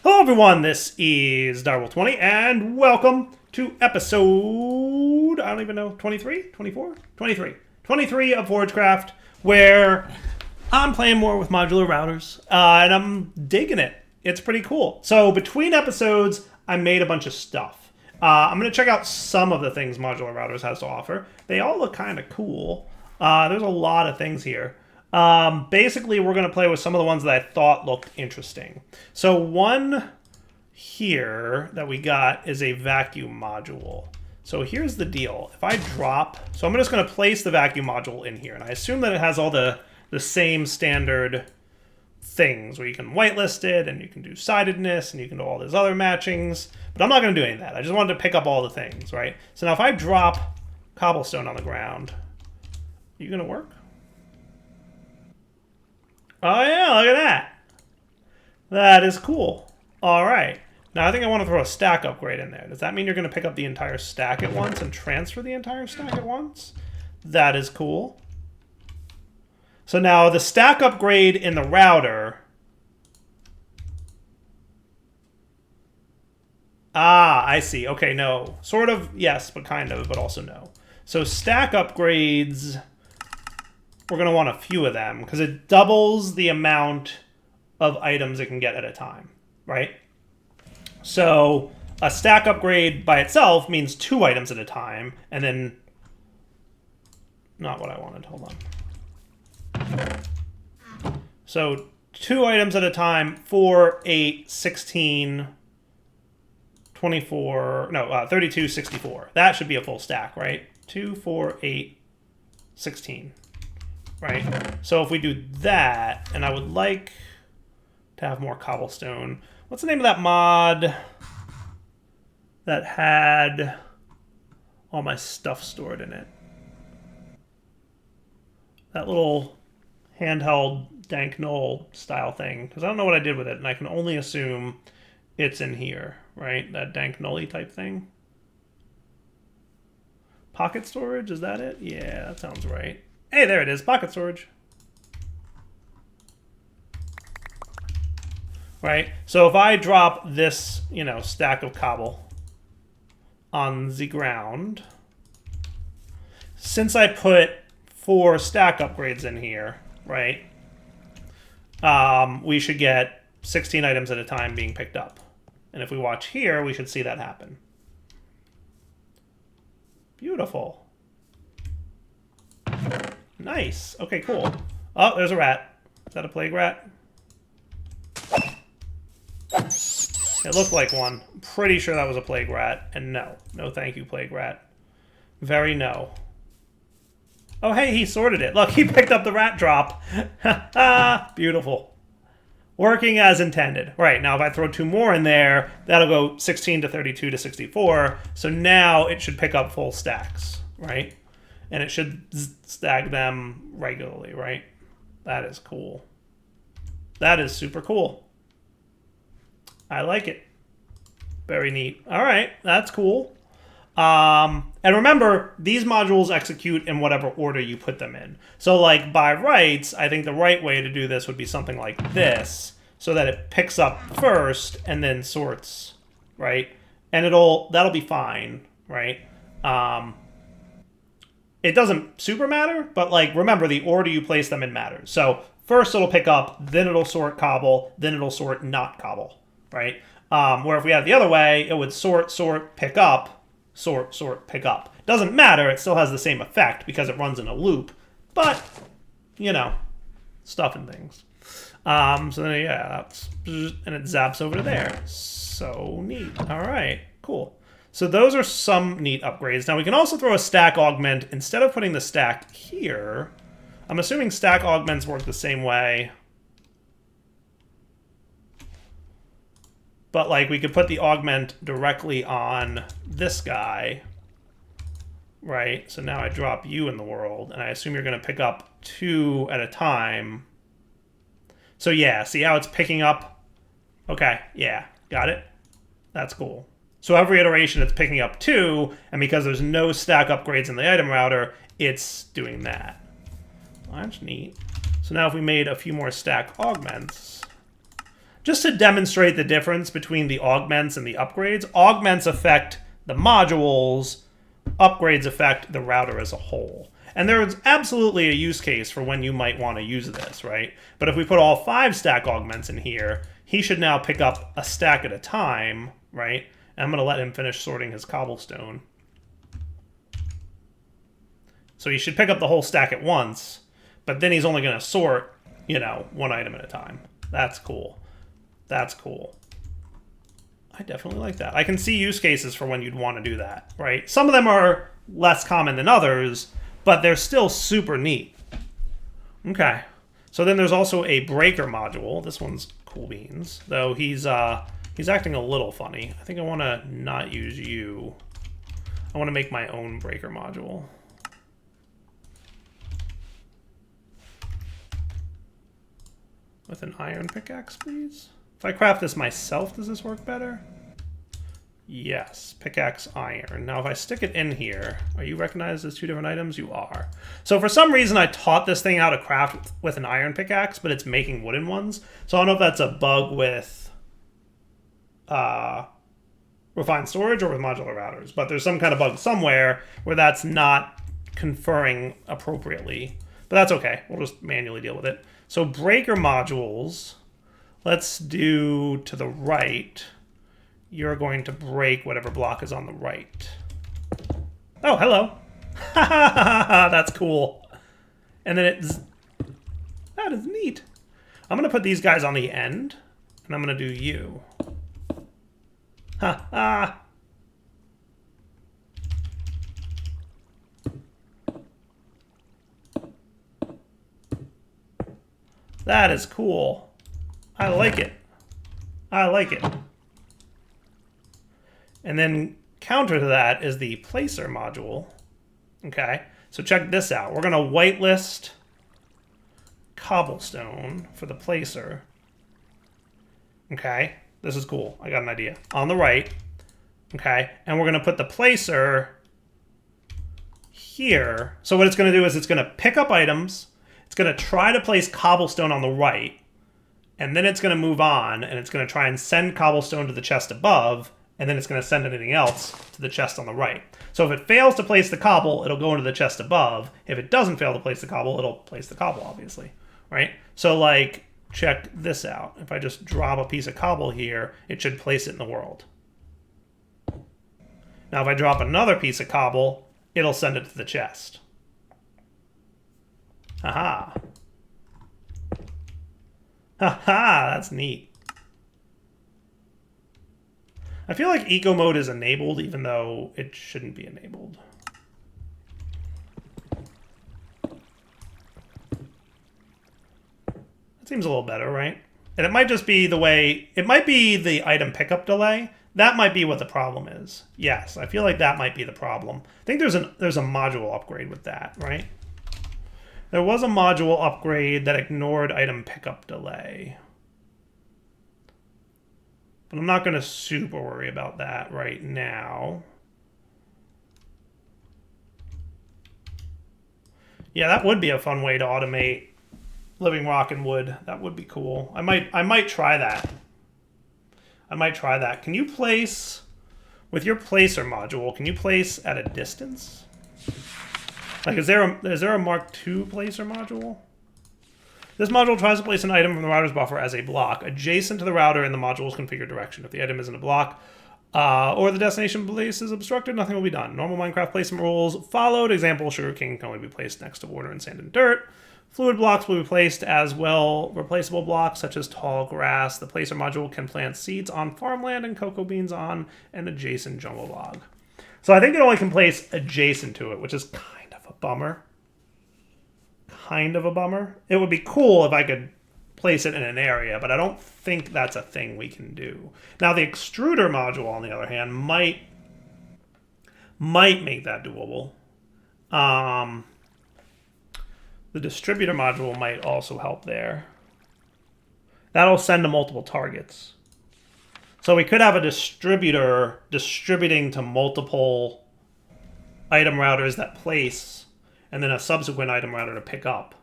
Hello everyone, this is Direwolf20 and welcome to episode, I don't even know, 23? 24? 23. 23 of Forgecraft, where I'm playing more with modular routers, and I'm digging it. It's pretty cool. So between episodes, I made a bunch of stuff. I'm going to check out some of the things modular routers has to offer. They all look kind of cool. There's a lot of things here. Basically, we're going to play with some of the ones that I thought looked interesting. So one here that we got is a vacuum module. So here's the deal. If I drop... So I'm just going to place the vacuum module in here. And I assume that it has all the same standard things where you can whitelist it and you can do sidedness and you can do all these other matchings. But I'm not going to do any of that. I just wanted to pick up all the things, right? So now if I drop cobblestone on the ground, are you going to work? Oh yeah, look at that. That is cool. All right. Now I think I want to throw a stack upgrade in there. Does that mean you're going to pick up the entire stack at once and transfer the entire stack at once? That is cool. So now the stack upgrade in the router... Ah, I see. Okay, no. Sort of, yes, but kind of, but also no. So stack upgrades... We're going to want a few of them because it doubles the amount of items it can get at a time, right? So a stack upgrade by itself means 2 items at a time, and then... Not what I wanted. Hold on. So 2 items at a time, 4, 8, 16, 24... No, 32, 64. That should be a full stack, right? 2, 4, 8, 16. Right? So if we do that, and I would like to have more cobblestone. What's the name of that mod that had all my stuff stored in it? That little handheld dank knoll style thing. Because I don't know what I did with it, and I can only assume it's in here, right? That dank nolly type thing. Pocket storage, is that it? Yeah, that sounds right. Hey, there it is, pocket storage. Right, so if I drop this, stack of cobble on the ground, since I put 4 stack upgrades in here, right, we should get 16 items at a time being picked up. And if we watch here, we should see that happen. Beautiful. Nice. Okay, cool. Oh, there's a rat. Is that a plague rat? It looked like one. I'm pretty sure that was a plague rat. And no. No thank you, plague rat. Very no. Oh, hey, he sorted it. Look, he picked up the rat drop. Beautiful. Working as intended. Right, now if I throw 2 more in there, that'll go 16 to 32 to 64. So now it should pick up full stacks, right? And it should stack them regularly, right? That is cool. That is super cool. I like it. Very neat. All right, that's cool. And remember, these modules execute in whatever order you put them in. So like by rights, I think the right way to do this would be something like this, so that it picks up first and then sorts, right? And that'll be fine, right? It doesn't super matter, but like remember the order you place them in matters. So first it'll pick up, then it'll sort cobble, then it'll sort not cobble, right? Where if we had it the other way, it would sort, pick up, sort, pick up. Doesn't matter, it still has the same effect because it runs in a loop, but, stuff and things. So then, yeah, that's, and it zaps over to there. So neat. All right, cool. So those are some neat upgrades. Now we can also throw a stack augment. Instead of putting the stack here, I'm assuming stack augments work the same way. But like we could put the augment directly on this guy, right? So now I drop you in the world, and I assume you're going to pick up 2 at a time. So yeah, see how it's picking up? Okay, yeah, got it? That's cool. So every iteration it's picking up 2, and because there's no stack upgrades in the item router, it's doing that. Well, that's neat. So now if we made a few more stack augments, just to demonstrate the difference between the augments and the upgrades. Augments affect the modules, upgrades affect the router as a whole. And there's absolutely a use case for when you might want to use this, right? But if we put all 5 stack augments in here, he should now pick up a stack at a time, right? And I'm going to let him finish sorting his cobblestone. So he should pick up the whole stack at once, but then he's only going to sort, you know, 1 item at a time. That's cool. That's cool. I definitely like that. I can see use cases for when you'd want to do that, right? Some of them are less common than others, but they're still super neat. Okay. So then there's also a breaker module. This one's cool beans, though he's acting a little funny. I think I want to not use you. I want to make my own breaker module. With an iron pickaxe, please. If I craft this myself, does this work better? Yes, pickaxe iron. Now if I stick it in here, are you recognized as 2 different items? You are. So for some reason I taught this thing how to craft with an iron pickaxe, but it's making wooden ones. So I don't know if that's a bug with refined storage or with modular routers, but there's some kind of bug somewhere where that's not conferring appropriately. But that's okay, we'll just manually deal with it. So breaker modules, let's do to the right. You're going to break whatever block is on the right. Oh, hello. That's cool. And then that is neat. I'm going to put these guys on the end, and I'm going to do you. Ha ha. That is cool. I like it. I like it. And then counter to that is the placer module. Okay, so check this out. We're going to whitelist cobblestone for the placer. Okay, this is cool. I got an idea. On the right. Okay, and we're going to put the placer here. So what it's going to do is it's going to pick up items. It's going to try to place cobblestone on the right, and then it's going to move on, and it's going to try and send cobblestone to the chest above, and then it's going to send anything else to the chest on the right. So if it fails to place the cobble, it'll go into the chest above. If it doesn't fail to place the cobble, it'll place the cobble, obviously, right? So, like, check this out. If I just drop a piece of cobble here, it should place it in the world. Now, if I drop another piece of cobble, it'll send it to the chest. Aha. Haha, that's neat. I feel like eco mode is enabled even though it shouldn't be enabled. That seems a little better, right? And it might just be the way, it might be the item pickup delay. That might be what the problem is. Yes, I feel like that might be the problem. I think there's a module upgrade with that, right? There was a module upgrade that ignored item pickup delay. But I'm not going to super worry about that right now. Yeah, that would be a fun way to automate living rock and wood. That would be cool. I might try that. I might try that. Can you place, with your placer module, can you place at a distance? Like, is there a Mark II placer module? This module tries to place an item from the router's buffer as a block adjacent to the router in the module's configured direction. If the item isn't a block or the destination place is obstructed, nothing will be done. Normal Minecraft placement rules followed. Example, sugarcane can only be placed next to water and sand and dirt. Fluid blocks will be placed as well. Replaceable blocks such as tall grass. The placer module can plant seeds on farmland and cocoa beans on an adjacent jungle log. So I think it only can place adjacent to it, which is kind of a bummer. Kind of a bummer. It would be cool if I could place it in an area, but I don't think that's a thing we can do. Now, the extruder module, on the other hand, might make that doable. The distributor module might also help there. That'll send to multiple targets. So we could have a distributor distributing to multiple item routers that place, and then a subsequent item router to pick up.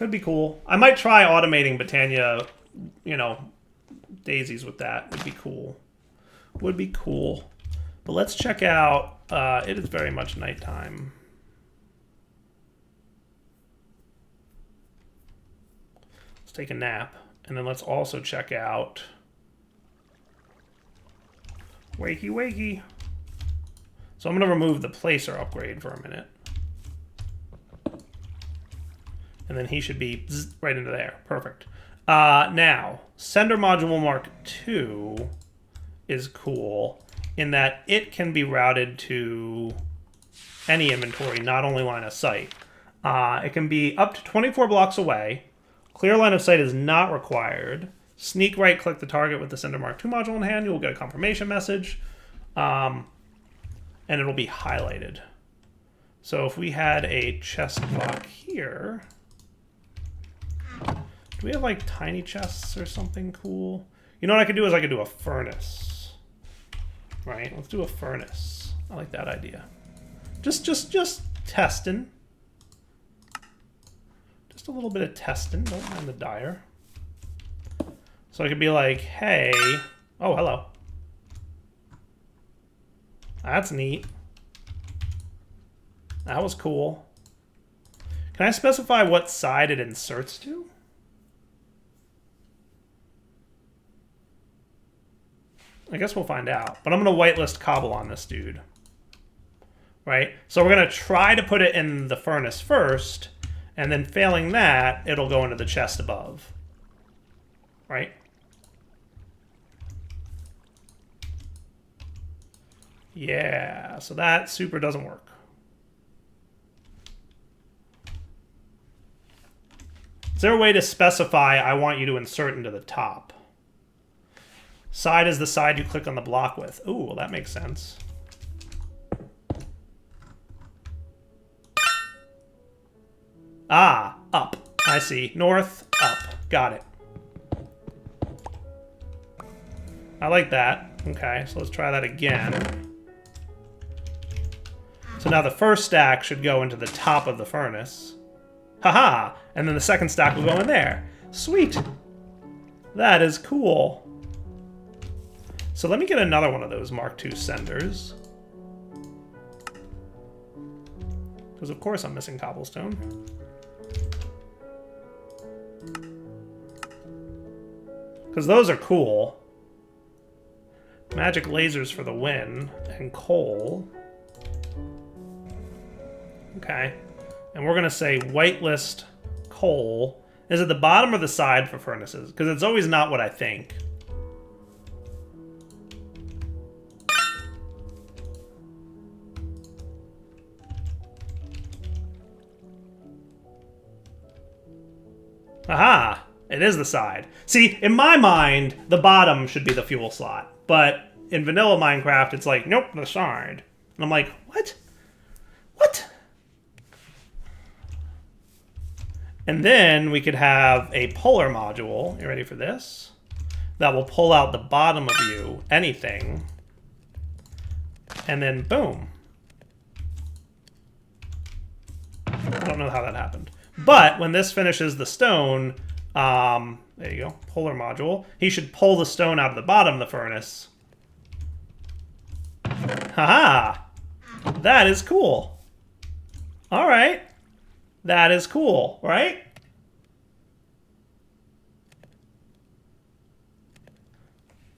Could be cool. I might try automating Botania, you know, daisies with that. Would be cool. Would be cool. But let's check out, it is very much nighttime. Let's take a nap. And then let's also check out Wakey Wakey. So I'm going to remove the placer upgrade for a minute. And then he should be right into there. Perfect. Now, Sender Module Mark II is cool in that it can be routed to any inventory, not only line of sight. It can be up to 24 blocks away. Clear line of sight is not required. Sneak right-click the target with the Sender Mark II module in hand. You'll get a confirmation message. And it'll be highlighted. So if we had a chest block here... Do we have like tiny chests or something cool? You know what I could do is I could do a furnace. Right? Let's do a furnace. I like that idea. Just testing. Just a little bit of testing. Don't mind the dyer. So I could be like, hey... Oh, hello. That's neat. That was cool. Can I specify what side it inserts to? I guess we'll find out. But I'm going to whitelist cobble on this dude. Right? So we're going to try to put it in the furnace first, and then failing that, it'll go into the chest above. Right? Yeah, so that super doesn't work. Is there a way to specify I want you to insert into the top? Side is the side you click on the block with. Ooh, well, that makes sense. Ah, up. I see. North, up. Got it. I like that. Okay, so let's try that again. So now the first stack should go into the top of the furnace. Haha! And then the second stack will go in there. Sweet! That is cool. So let me get another one of those Mark II senders. Because of course I'm missing cobblestone. Because those are cool. Magic lasers for the win. And coal. Okay. And we're going to say whitelist coal. Is it the bottom or the side for furnaces? Because it's always not what I think. Aha! It is the side. See, in my mind, the bottom should be the fuel slot. But in vanilla Minecraft, it's like, nope, the side. And I'm like, what? What? And then we could have a puller module. You ready for this? That will pull out the bottom of you, anything. And then boom. I don't know how that happened. But when this finishes the stone, there you go, puller module, he should pull the stone out of the bottom of the furnace. Haha! That is cool. All right. That is cool, right?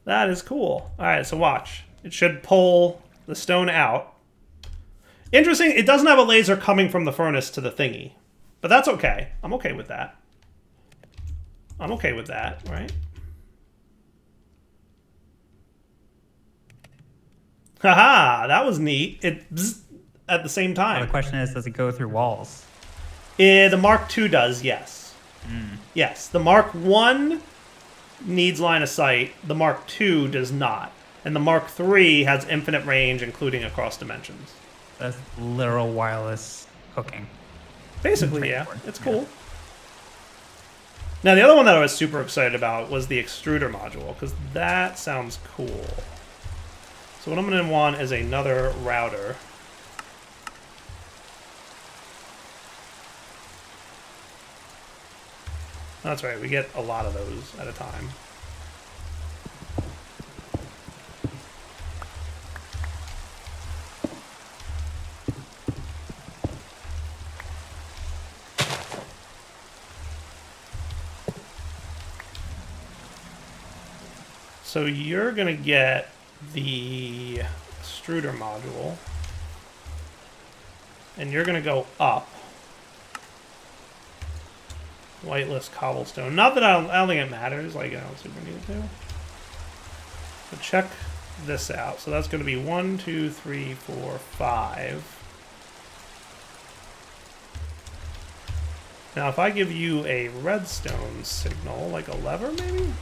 That is cool. All right, so watch. It should pull the stone out. Interesting, it doesn't have a laser coming from the furnace to the thingy. But that's okay. I'm okay with that. I'm okay with that, right? Haha, that was neat. It bzzz at the same time. Well, the question is, does it go through walls? The Mark II does, yes. Yes, the Mark I needs line of sight. The Mark II does not. And the Mark III has infinite range, including across dimensions. That's literal wireless hooking. Basically, yeah. It's cool. Yeah. Now, the other one that I was super excited about was the Extruder module, because that sounds cool. So what I'm going to want is another router. That's right, we get a lot of those at a time. So you're going to get the extruder module, and you're going to go up. Whitelist cobblestone. Not that I don't think it matters. Like, I don't super need to. But check this out. So that's going to be 1, 2, 3, 4, 5. Now, if I give you a redstone signal, like a lever, maybe?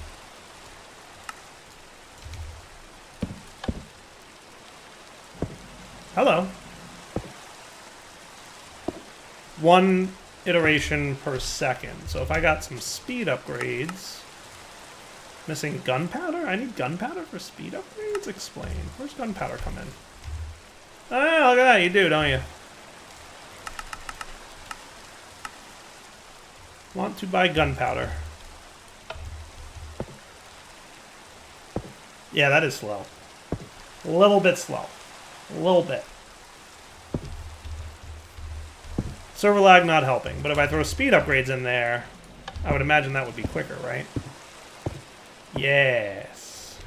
Hello. 1 iteration per second. So if I got some speed upgrades... Missing gunpowder? I need gunpowder for speed upgrades? Explain. Where's gunpowder come in? Oh, look at that. You do, don't you? Want to buy gunpowder. Yeah, that is slow. A little bit slow. A little bit. Server lag not helping, but if I throw speed upgrades in there, I would imagine that would be quicker, right? Yes.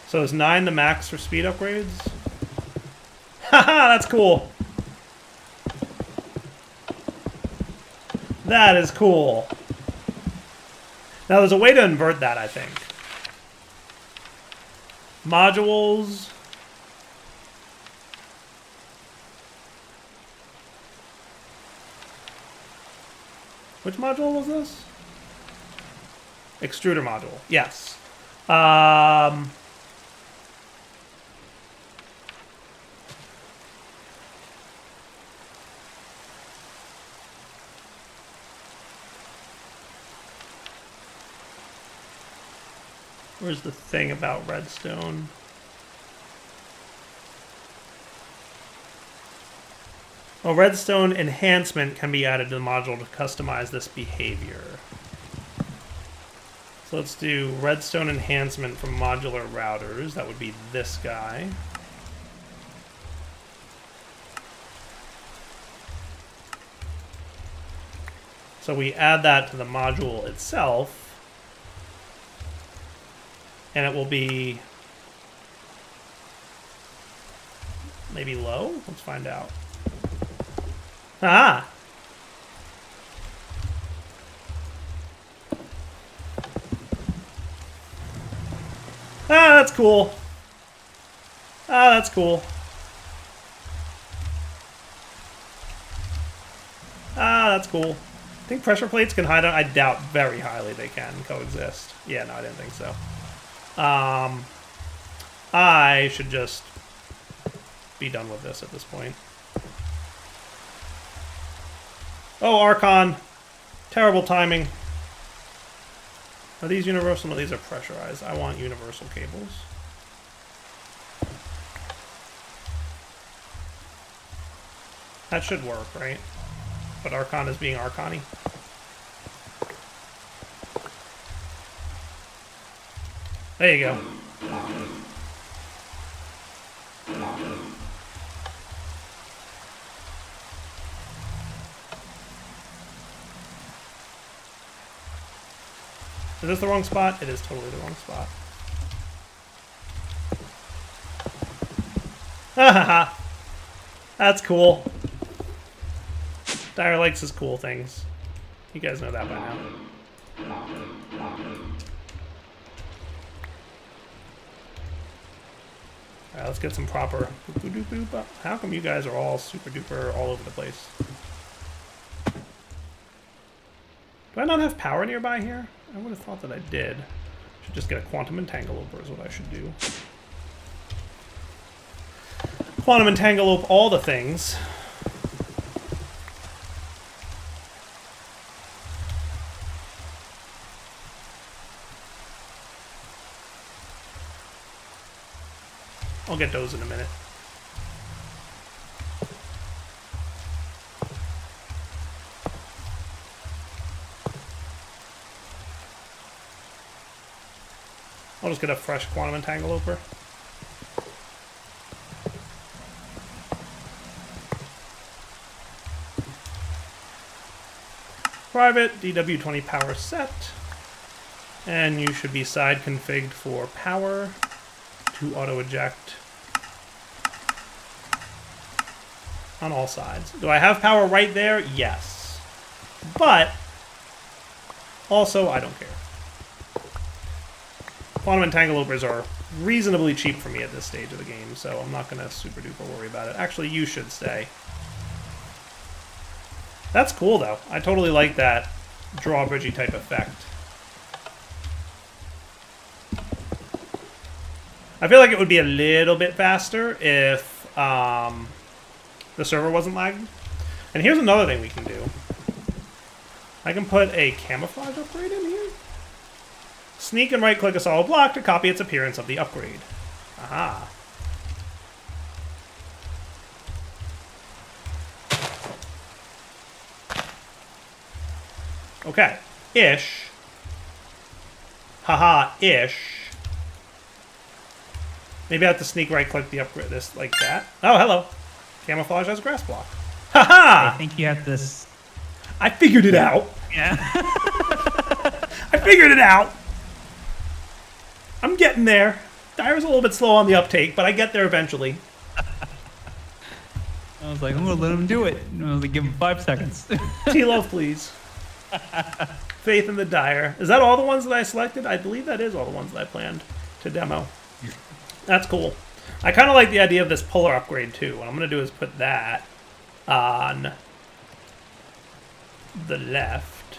So is 9 the max for speed upgrades? Haha, that's cool. That is cool. Now there's a way to invert that, I think. Modules. Which module was this? Extruder module. Yes. Where's the thing about redstone? Well, redstone enhancement can be added to the module to customize this behavior. So let's do redstone enhancement from modular routers. That would be this guy. So we add that to the module itself. And it will be maybe low? Let's find out. Ah! Ah, that's cool. Ah, that's cool. Ah, that's cool. I think pressure plates can hide on... I doubt very highly they can coexist. Yeah, no, I didn't think so. I should just be done with this at this point. Oh, Archon. Terrible timing. Are these universal? No, these are pressurized. I want universal cables. That should work, right? But Archon is being Archon-y. There you go. Is this the wrong spot? It is totally the wrong spot. Hahaha. That's cool. Dyer likes his cool things. You guys know that by now. Alright, let's get some proper boop-a-doop-boop. How come you guys are all super duper all over the place? Do I not have power nearby here? I would have thought that I did. Should just get a quantum entangloper is what I should do. Quantum entanglope all the things. I'll get those in a minute. I'll just get a fresh quantum entangloper. Private DW20 power set. And you should be side configured for power to auto eject on all sides. Do I have power right there? Yes. But also, I don't care. Quantum entangloopers are reasonably cheap for me at this stage of the game, so I'm not going to super duper worry about it. Actually, you should stay. That's cool, though. I totally like that drawbridgey type effect. I feel like it would be a little bit faster if the server wasn't lagging. And here's another thing we can do. I can put a camouflage upgrade in here. Sneak and right-click a solid block to copy its appearance of the upgrade. Aha. Okay. Ish. Haha-ish. Maybe I have to sneak right-click the upgrade this like that. Oh, hello. Camouflage as grass block. Haha! I think you have this. I figured it out. Yeah. I figured it out. I'm getting there. Dyer's a little bit slow on the uptake, but I get there eventually. I was like, I'm gonna let him do it. And I was like, give him 5 seconds. T-Love, please. Faith in the Dyer. Is that all the ones that I selected? I believe that is all the ones that I planned to demo. That's cool. I kind of like the idea of this polar upgrade, too. What I'm going to do is put that on the left.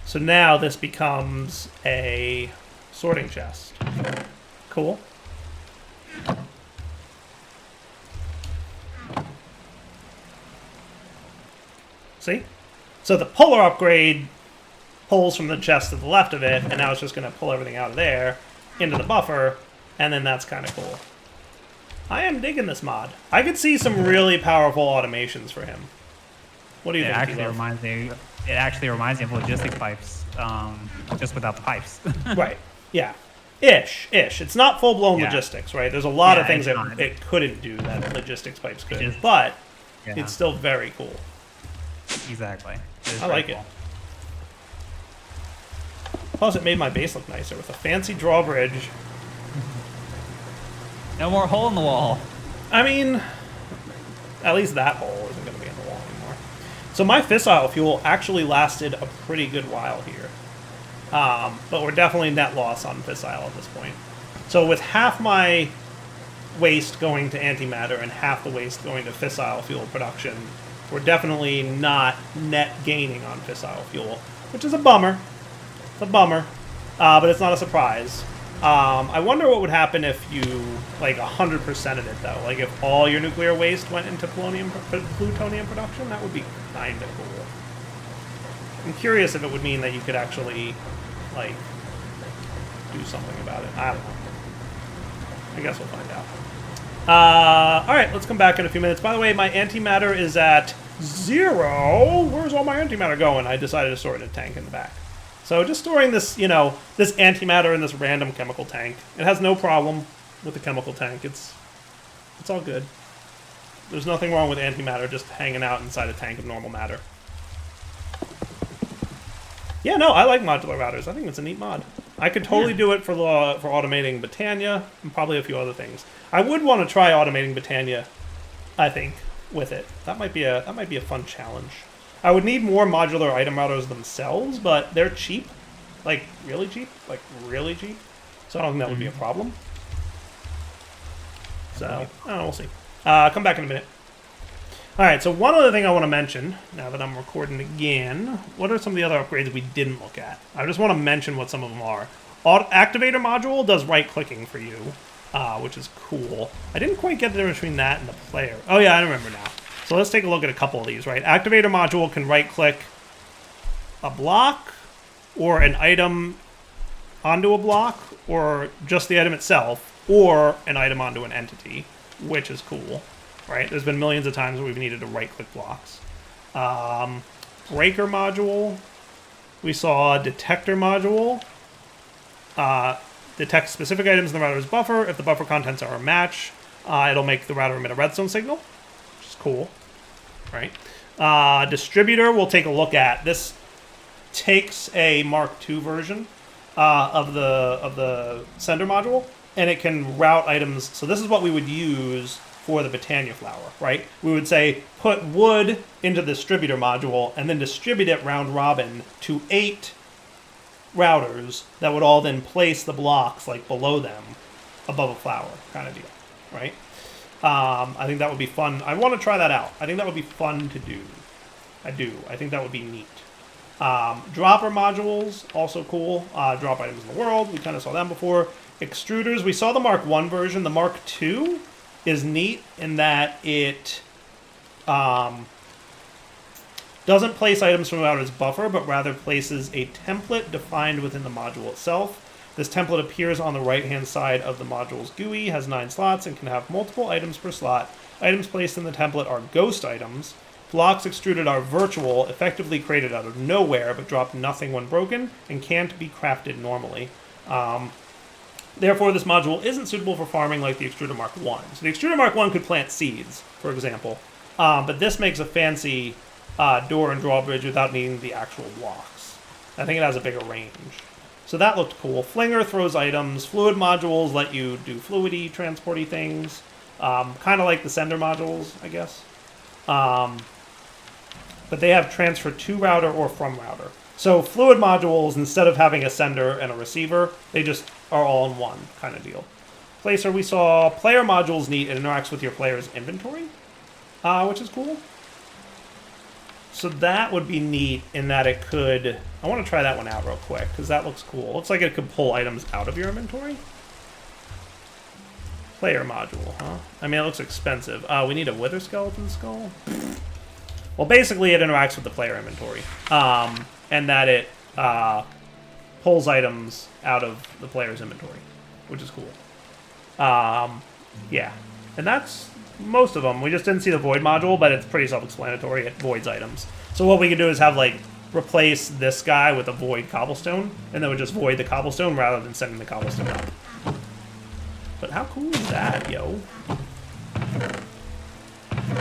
So now this becomes a sorting chest. Cool. See? So the polar upgrade pulls from the chest to the left of it, and now it's just going to pull everything out of there into the buffer, and then that's kind of cool. I am digging this mod. I could see some really powerful automations for him. What do you think? It actually reminds me of logistics pipes, just without the pipes. Right. Yeah. Ish. It's not full-blown logistics, right? There's a lot of things that it couldn't do that logistics pipes could, but it's still very cool. Exactly. I like it. Plus, it made my base look nicer with a fancy drawbridge. No more hole in the wall. I mean, at least that hole isn't going to be in the wall anymore. So my fissile fuel actually lasted a pretty good while here. But we're definitely net loss on fissile at this point. So with half my waste going to antimatter and half the waste going to fissile fuel production, we're definitely not net gaining on fissile fuel, which is a bummer. It's a bummer, but it's not a surprise. I wonder what would happen if you, like, 100% of it, though. Like, if all your nuclear waste went into plutonium production, that would be kind of cool. I'm curious if it would mean that you could actually, like, do something about it. I don't know. I guess we'll find out. Alright, let's come back in a few minutes. By the way, my antimatter is at 0. Where's all my antimatter going? I decided to store it in a tank in the back. So just storing this, you know, this antimatter in this random chemical tank. It has no problem with the chemical tank. It's all good. There's nothing wrong with antimatter just hanging out inside a tank of normal matter. Yeah, no, I like modular routers. I think it's a neat mod. I could totally do it for automating Britannia and probably a few other things. I would want to try automating Britannia, I think, with it. That might be a fun challenge. I would need more modular item routers themselves, but they're cheap. Like, really cheap. Like, really cheap. So I don't think that would be a problem. So, I don't know, we'll see. Come back in a minute. Alright, so one other thing I want to mention, now that I'm recording again, what are some of the other upgrades we didn't look at? I just want to mention what some of them are. Activator module does right-clicking for you, which is cool. I didn't quite get the difference between that and the player. Oh yeah, I remember now. So let's take a look at a couple of these, right? Activator module can right-click a block or an item onto a block, or just the item itself, or an item onto an entity, which is cool, right? There's been millions of times where we've needed to right-click blocks. Breaker module. We saw detector module. detect specific items in the router's buffer. If the buffer contents are a match, it'll make the router emit a redstone signal, which is cool, right? Distributor we'll take a look at. This takes a Mark II version of the sender module, and it can route items. So this is what we would use for the Britannia flour, right? We would say put wood into the distributor module and then distribute it round robin to 8 routers that would all then place the blocks like below them above a flour kind of deal, right? I think that would be fun. I want to try that out. I think that would be fun to do. I do. I think that would be neat. Dropper modules, also cool. Drop items in the world. We kind of saw them before. Extruders, we saw the Mark I version. The Mark II is neat in that it doesn't place items from out its buffer, but rather places a template defined within the module itself. This template appears on the right-hand side of the module's GUI, has 9 slots, and can have multiple items per slot. Items placed in the template are ghost items. Blocks extruded are virtual, effectively created out of nowhere, but drop nothing when broken, and can't be crafted normally. Therefore, this module isn't suitable for farming like the Extruder Mark I. So the Extruder Mark I could plant seeds, for example, but this makes a fancy door and drawbridge without needing the actual blocks. I think it has a bigger range. So that looked cool. Flinger throws items. Fluid modules let you do fluidy, transporty things. Kind of like the sender modules, I guess. But they have transfer to router or from router. So fluid modules, instead of having a sender and a receiver, they just are all in one kind of deal. Placer, we saw player modules neat. It interacts with your player's inventory, which is cool. So that would be neat in that it could... I want to try that one out real quick, because that looks cool. Looks like it could pull items out of your inventory. Player module, huh? I mean, it looks expensive. We need a wither skeleton skull? Well, basically it interacts with the player inventory. And that it pulls items out of the player's inventory, which is cool. Yeah. And that's most of them. We just didn't see the void module, but it's pretty self-explanatory. It voids items. So what we could do is have, like, replace this guy with a void cobblestone, and then we just void the cobblestone rather than sending the cobblestone up. But how cool is that, yo?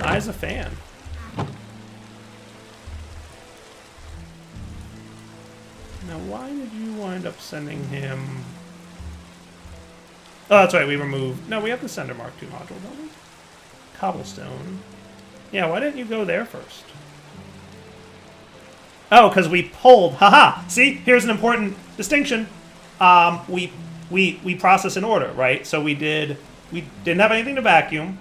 I's a fan. Now, why did you wind up sending him... Oh, that's right, we removed... No, we have the Sender Mark II module, don't we? Cobblestone. Yeah, why didn't you go there first? Oh, because we pulled... Haha! See? Here's an important distinction. We process in order, right? So we didn't have anything to vacuum.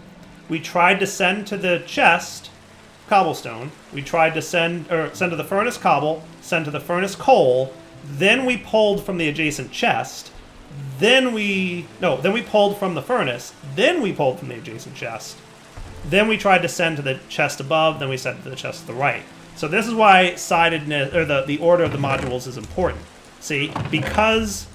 We tried to send to the chest cobblestone. We tried to send to the furnace cobble, send to the furnace coal. Then we pulled from the adjacent chest. Then we pulled from the furnace. Then we pulled from the adjacent chest. Then we tried to send to the chest above. Then we sent to the chest to the right. So this is why sidedness, or the order of the modules is important. See, because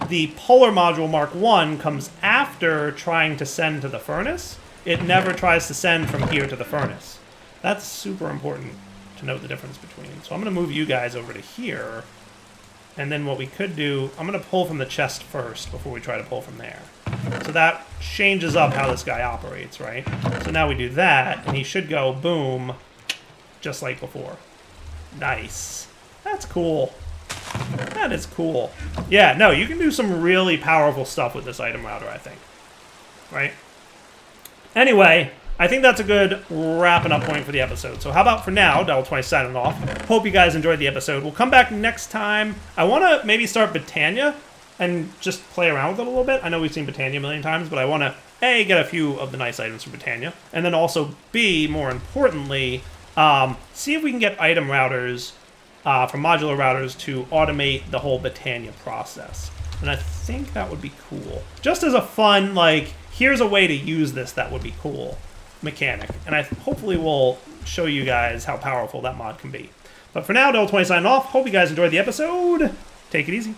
the polar module Mark I comes after trying to send to the furnace, it never tries to send from here to the furnace. That's super important to note the difference between. So I'm going to move you guys over to here. And then what we could do, I'm going to pull from the chest first before we try to pull from there. So that changes up how this guy operates, right? So now we do that, and he should go boom, just like before. Nice. That's cool. That is cool. Yeah, no, you can do some really powerful stuff with this item router, I think. Right? Anyway, I think that's a good wrapping up point for the episode. So how about for now, Devil20 signing off. Hope you guys enjoyed the episode. We'll come back next time. I want to maybe start Britannia and just play around with it a little bit. I know we've seen Britannia a million times, but I want to, A, get a few of the nice items from Britannia, and then also, B, more importantly, see if we can get item routers from modular routers to automate the whole Britannia process. And I think that would be cool. Just as a fun, like, here's a way to use this that would be cool mechanic. And I hopefully will show you guys how powerful that mod can be. But for now, Devil20 signing off. Hope you guys enjoyed the episode. Take it easy.